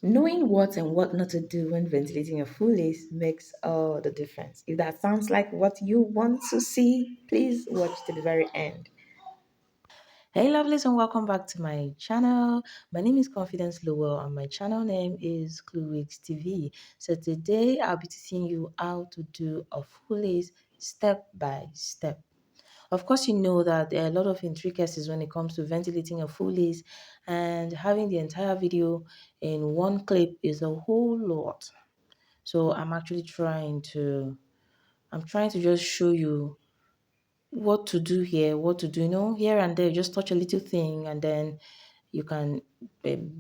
Knowing what and what not to do when ventilating a full lace makes all the difference. If that sounds like what you want to see, please watch to the very end. Hey lovelies and welcome back to my channel. My name is Confidence Lowell and my channel name is Clueweeks TV. So today I'll be teaching you how to do a full lace step by step. Of course, you know that there are a lot of intricacies when it comes to ventilating a full lace, and having the entire video in one clip is a whole lot. So I'm trying to just show you what to do here, what to do, here and there, just touch a little thing and then you can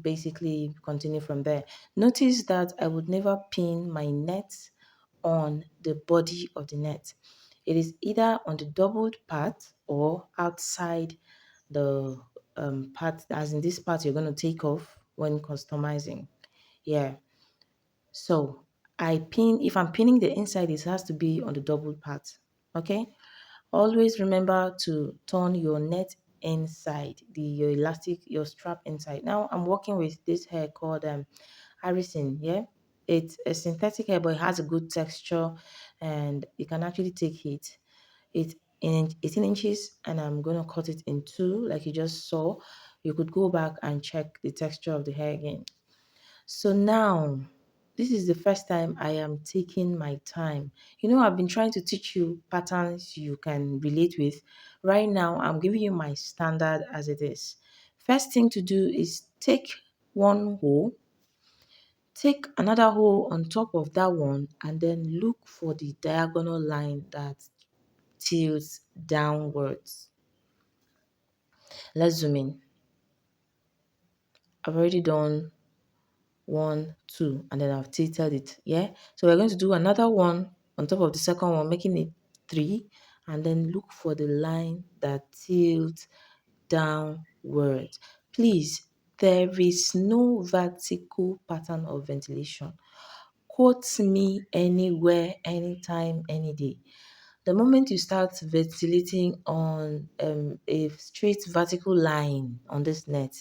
basically continue from there. Notice that I would never pin my net on the body of the net. It is either on the doubled part or outside the part, as in this part you're going to take off when customizing. Yeah. So if I'm pinning the inside, it has to be on the doubled part. Okay. Always remember to turn your net inside, your elastic, your strap inside. Now I'm working with this hair called Harrison. Yeah, it's a synthetic hair, but it has a good texture, and you can actually take heat. It's in 18 inches, and I'm gonna cut it in two, like you just saw. You could go back and check the texture of the hair again. So now, this is the first time I am taking my time. I've been trying to teach you patterns you can relate with. Right now, I'm giving you my standard as it is. First thing to do is take one hole, take another hole on top of that one, and then look for the diagonal line that tilts downwards. Let's zoom in. I've already done 1, 2, and then I've tilted it. Yeah. So we're going to do another one on top of the second one, making it 3, and then look for the line that tilts downwards. Please, there is no vertical pattern of ventilation. Quote me anywhere, anytime, any day. The moment you start ventilating on a straight vertical line on this net,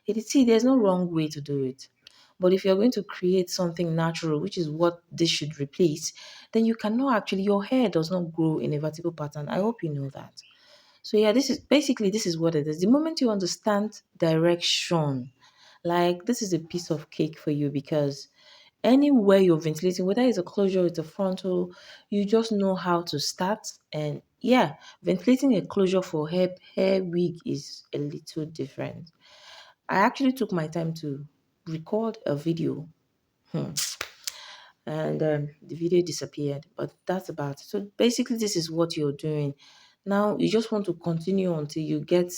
there's no wrong way to do it. But if you're going to create something natural, which is what this should replace, then you cannot actually, your hair does not grow in a vertical pattern. I hope you know that. So yeah, this is what it is. The moment you understand direction, like this is a piece of cake for you, because anywhere you're ventilating, whether it's a closure, it's a frontal, you just know how to start. And yeah, ventilating a closure for hair wig is a little different. I actually took my time to record a video, and the video disappeared, but that's about it. So basically, this is what you're doing. Now, you just want to continue until you get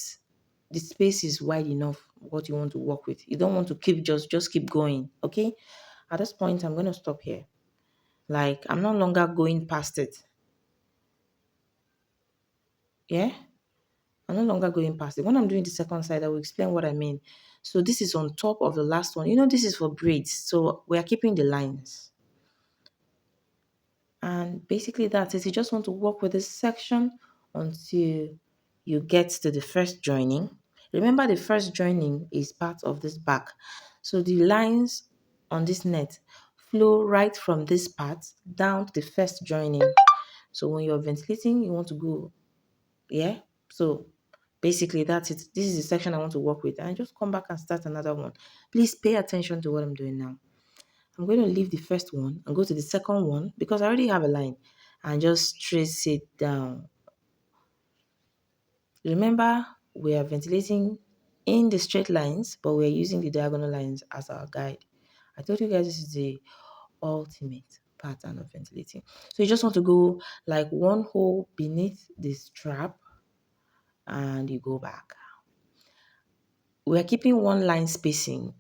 the space is wide enough what you want to work with. You don't want to keep just keep going, okay? At this point, I'm going to stop here. Like, I'm no longer going past it. Yeah? I'm no longer going past it. When I'm doing the second side, I will explain what I mean. So this is on top of the last one. This is for braids. So we are keeping the lines. And basically that's it. You just want to work with this section until you get to the first joining. Remember, the first joining is part of this back. So the lines on this net flow right from this part down to the first joining. So when you're ventilating, you want to go, yeah? So basically that's it. This is the section I want to work with. And just come back and start another one. Please pay attention to what I'm doing now. I'm going to leave the first one and go to the second one because I already have a line, and just trace it down. Remember, we are ventilating in the straight lines, but we're using the diagonal lines as our guide. I told you guys this is the ultimate pattern of ventilating. So you just want to go like one hole beneath the strap and you go back. We're keeping two line spacing,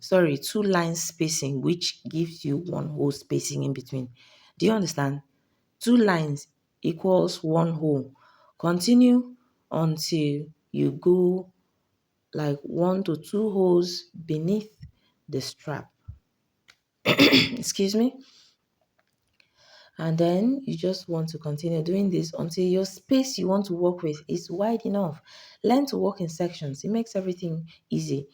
which gives you one hole spacing in between. Do you understand? 2 lines equals 1 hole. Continue until you go like 1 to 2 holes beneath the strap. Excuse me. And then you just want to continue doing this until your space you want to work with is wide enough. Learn to work in sections. It makes everything easy.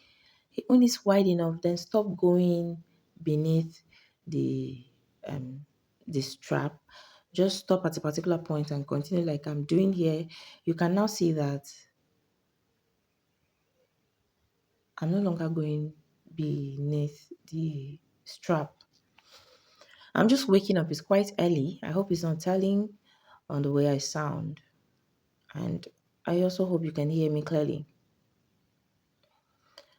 When it's wide enough, then stop going beneath the um the strap. Just stop at a particular point and continue like I'm doing here. You can now see that I'm no longer going beneath the strap. I'm just waking up. It's quite early. I hope it's not telling on the way I sound. And I also hope you can hear me clearly.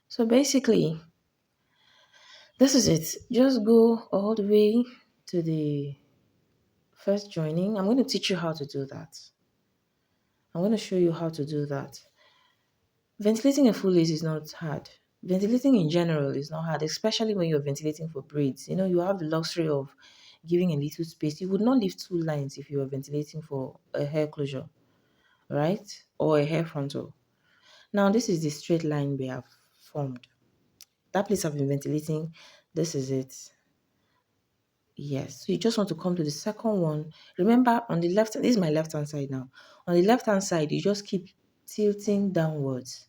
So basically, this is it. Just go all the way to the first joining. I'm going to teach you how to do that. I'm going to show you how to do that. Ventilating a full lace is not hard. Ventilating in general is not hard, especially when you're ventilating for braids. You have the luxury of giving a little space. You would not leave two lines if you were ventilating for a hair closure, right? Or a hair frontal. Now, this is the straight line we have formed. That place I've been ventilating, this is it. Yes, so you just want to come to the second one. Remember, on the left, this is my left hand side now. On the left hand side, you just keep tilting downwards.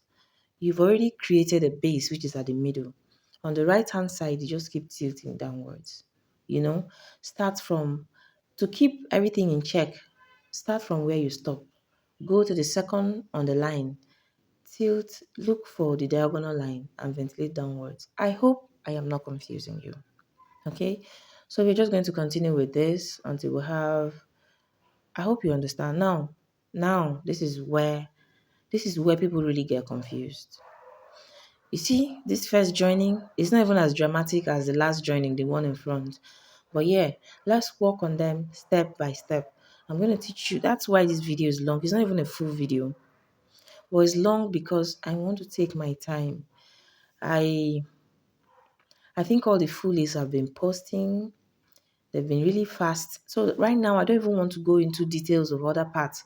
You've already created a base, which is at the middle. On the right hand side, you just keep tilting downwards. You know, start from, to keep everything in check, start from where you stop. Go to the second on the line, tilt, look for the diagonal line and ventilate downwards. I hope I am not confusing you. Okay, so we're just going to continue with this until we have, I hope you understand. Now this is where people really get confused. You see, this first joining is not even as dramatic as the last joining, the one in front. But yeah, let's work on them step by step. I'm going to teach you. That's why this video is long. It's not even a full video. But it's long because I want to take my time. I I think all the foolies have been posting. They've been really fast. So right now, I don't even want to go into details of other parts.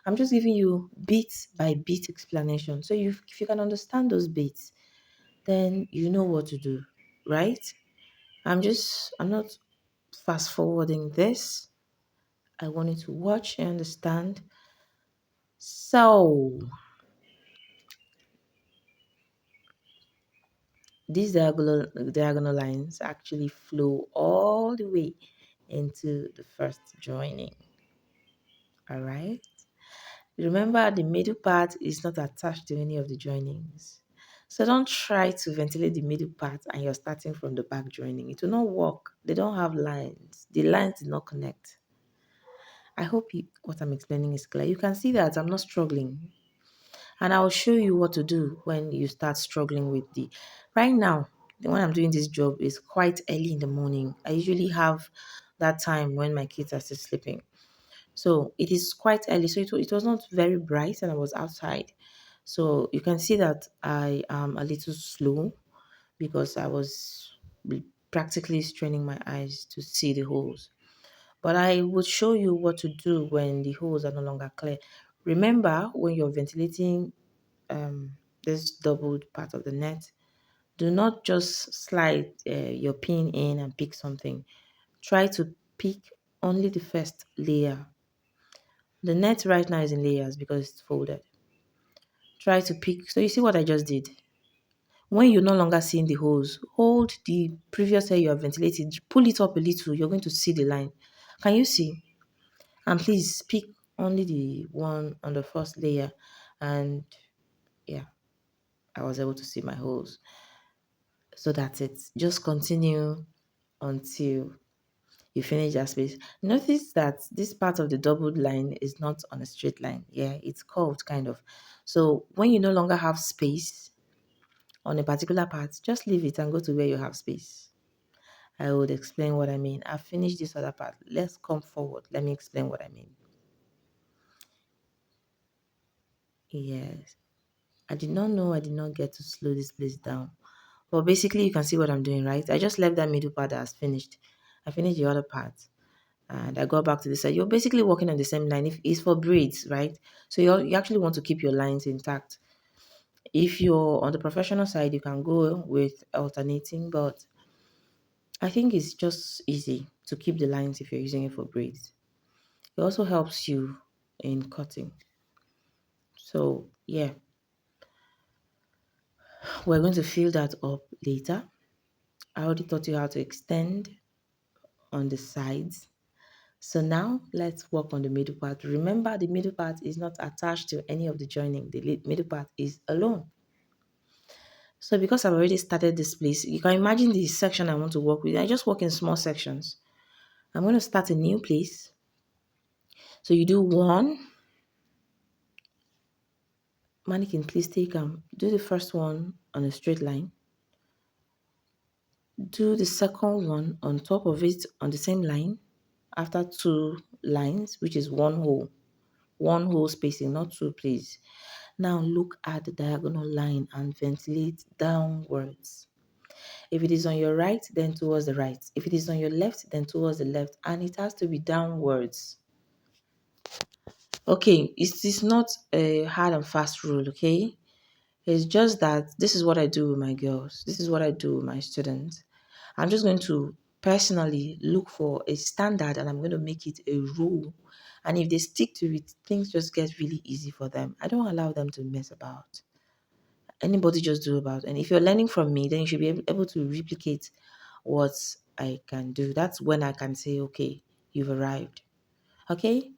I'm just giving you bit by bit explanation. So if you can understand those bits, then you know what to do, right? I'm not fast forwarding this. I want you to watch and understand. So these diagonal lines actually flow all the way into the first joining. All right. Remember, the middle part is not attached to any of the joinings. So don't try to ventilate the middle part and you're starting from the back joining. It will not work. They don't have lines. The lines did not connect. I hope what I'm explaining is clear. You can see that I'm not struggling. And I'll show you what to do when you start struggling with the... Right now, when I'm doing this job is quite early in the morning. I usually have that time when my kids are still sleeping. So it is quite early. So it was not very bright and I was outside. So you can see that I am a little slow because I was practically straining my eyes to see the holes. But I would show you what to do when the holes are no longer clear. Remember, when you're ventilating this doubled part of the net, do not just slide your pin in and pick something. Try to pick only the first layer. The net right now is in layers because it's folded. Try to pick. So you see what I just did? When you're no longer seeing the holes, hold the previous air you have ventilated, pull it up a little, you're going to see the line. Can you see? And please pick only the one on the first layer. And yeah, I was able to see my holes. So that's it. Just continue until you finish that space. Notice that this part of the doubled line is not on a straight line. Yeah, it's curved kind of. So when you no longer have space on a particular part, just leave it and go to where you have space. I would explain what I mean. I've finished this other part. Let's come forward. Let me explain what I mean. Yes. I did not know I did not get to slow this place down. But basically, you can see what I'm doing, right? I just left that middle part that has finished. I finished the other part. And I go back to the side. You're basically working on the same line. If it's for braids, right? So you actually want to keep your lines intact. If you're on the professional side, you can go with alternating, but I think it's just easy to keep the lines if you're using it for braids. It also helps you in cutting. So yeah, we're going to fill that up later. I already taught you how to extend on the sides. So now let's work on the middle part. Remember, the middle part is not attached to any of the joining. The middle part is alone. So because I've already started this place, you can imagine the section I want to work with. I just work in small sections. I'm going to start a new place. So you do one. Mannequin, please take do the first one on a straight line. Do the second one on top of it on the same line after two lines, which is one hole spacing, not two, please. Now look at the diagonal line and ventilate downwards. If it is on your right, then towards the right. If it is on your left, then towards the left. And it has to be downwards. Okay, it is not a hard and fast rule, okay? It's just that this is what I do with my girls. This is what I do with my students. I'm just going to personally look for a standard and I'm going to make it a rule. And if they stick to it, things just get really easy for them. I don't allow them to mess about. Anybody just do about. And if you're learning from me, then you should be able to replicate what I can do. That's when I can say, okay, you've arrived. Okay?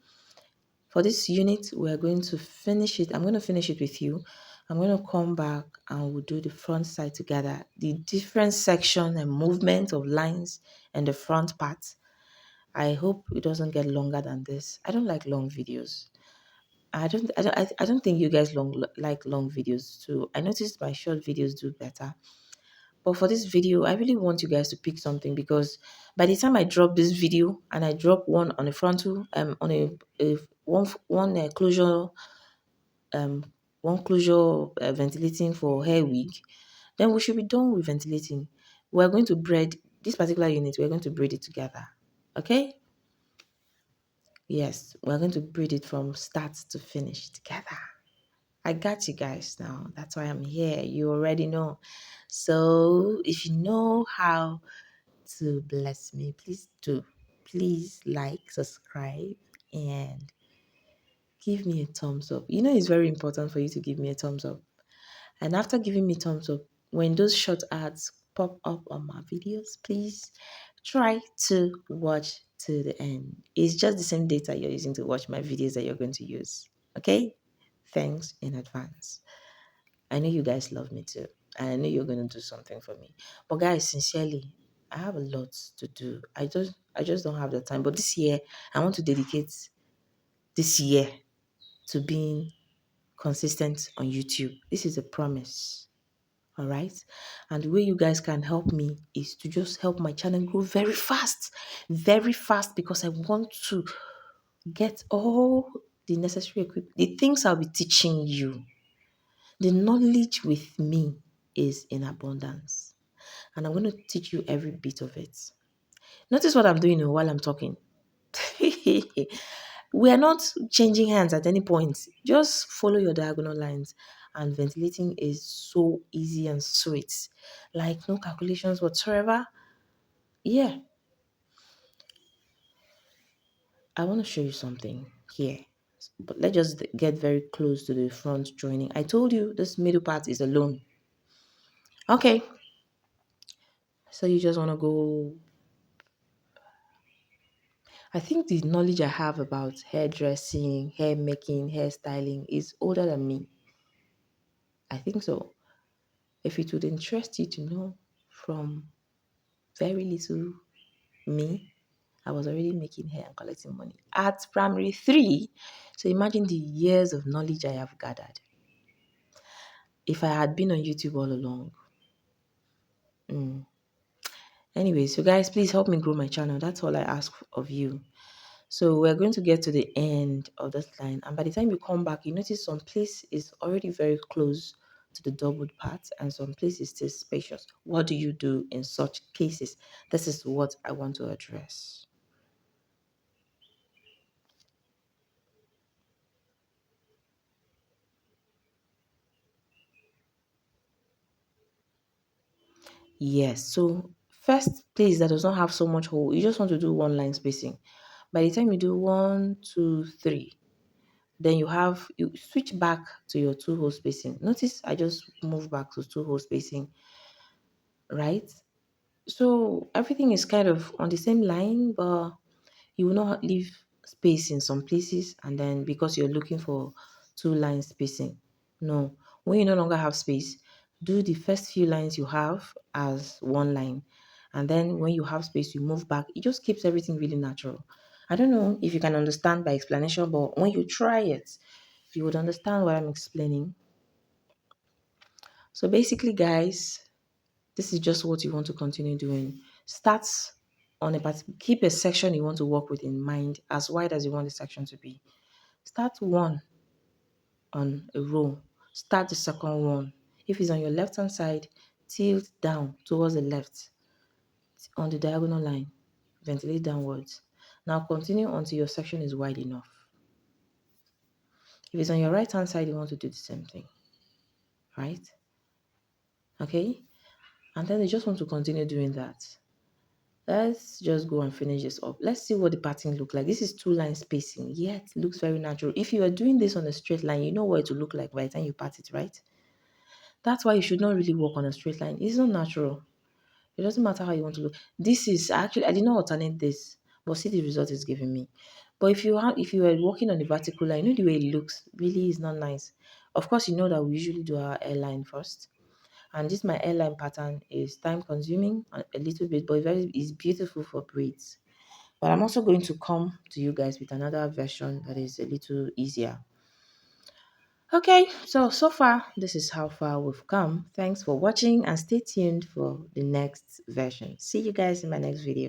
For this unit, we're going to finish it. I'm going to finish it with you. I'm going to come back and we'll do the front side together. The different section and movement of lines and the front part. I hope it doesn't get longer than this. I don't like long videos. I don't think you guys like long videos too. I noticed my short videos do better. But for this video, I really want you guys to pick something because by the time I drop this video and I drop one on a frontal, on a closure, um, one closure ventilating for hair wig, then we should be done with ventilating. We're going to braid this particular unit. We're going to braid it together. Okay? Yes, we're going to braid it from start to finish together. I got you guys now. That's why I'm here. You already know. So if you know how to bless me, please do. Please like, subscribe, and give me a thumbs up. You know, it's very important for you to give me a thumbs up. And after giving me thumbs up, when those short ads pop up on my videos, please try to watch to the end. It's just the same data you're using to watch my videos that you're going to use. Okay? Thanks in advance. I know you guys love me too. And I know you're going to do something for me. But guys, sincerely, I have a lot to do. I just don't have the time. But this year, I want to dedicate this year to being consistent on YouTube. This is a promise. All right. And the way you guys can help me is to just help my channel grow very fast, because I want to get all the necessary equipment, the things I'll be teaching you. The knowledge with me is in abundance, and I'm going to teach you every bit of it. Notice what I'm doing while I'm talking. We are not changing hands at any point. Just follow your diagonal lines, and ventilating is so easy and sweet. Like no calculations whatsoever. Yeah, I want to show you something here. But let's just get very close to the front joining. I told you this middle part is alone. Okay, so you just want to go. I think the knowledge I have about hairdressing, hair making, hairstyling is older than me. I think so. If it would interest you to know from very little me, I was already making hair and collecting money at primary three. So imagine the years of knowledge I have gathered. If I had been on YouTube all along. Anyway, so guys, please help me grow my channel. That's all I ask of you. So we're going to get to the end of this line. And by the time you come back, you notice some place is already very close to the doubled part and some place is still spacious. What do you do in such cases? This is what I want to address. Yes, so first place that does not have so much hole, you just want to do one line spacing. By the time you do 1, 2, 3, then you switch back to your two hole spacing. Notice I just move back to two hole spacing, right? So everything is kind of on the same line, but you will not leave space in some places, and then because you're looking for two line spacing. No, when you no longer have space, do the first few lines you have as one line, and then when you have space, you move back. It just keeps everything really natural. I don't know if you can understand by explanation, but when you try it, you would understand what I'm explaining. So basically, guys, this is just what you want to continue doing. Start on a keep a section you want to work with in mind as wide as you want the section to be. Start one on a row. Start the second one. If it's on your left hand side, tilt down towards the left on the diagonal line. Ventilate downwards. Now continue until your section is wide enough. If it's on your right hand side, you want to do the same thing, right? Okay? And then you just want to continue doing that. Let's just go and finish this up. Let's see what the pattern look like. This is two line spacing. Yeah, it looks very natural. If you are doing this on a straight line, you know what it will look like by the time you part it, right? That's why you should not really work on a straight line. It's not natural. It doesn't matter how you want to look. This is actually, I did not alternate this, but see the result it's giving me. But if you are working on the vertical line, you know the way it looks really is not nice. Of course, you know that we usually do our airline first. And this my airline pattern is time consuming a little bit, but it's beautiful for braids. But I'm also going to come to you guys with another version that is a little easier. Okay, so far, this is how far we've come. Thanks for watching and stay tuned for the next version. See you guys in my next video.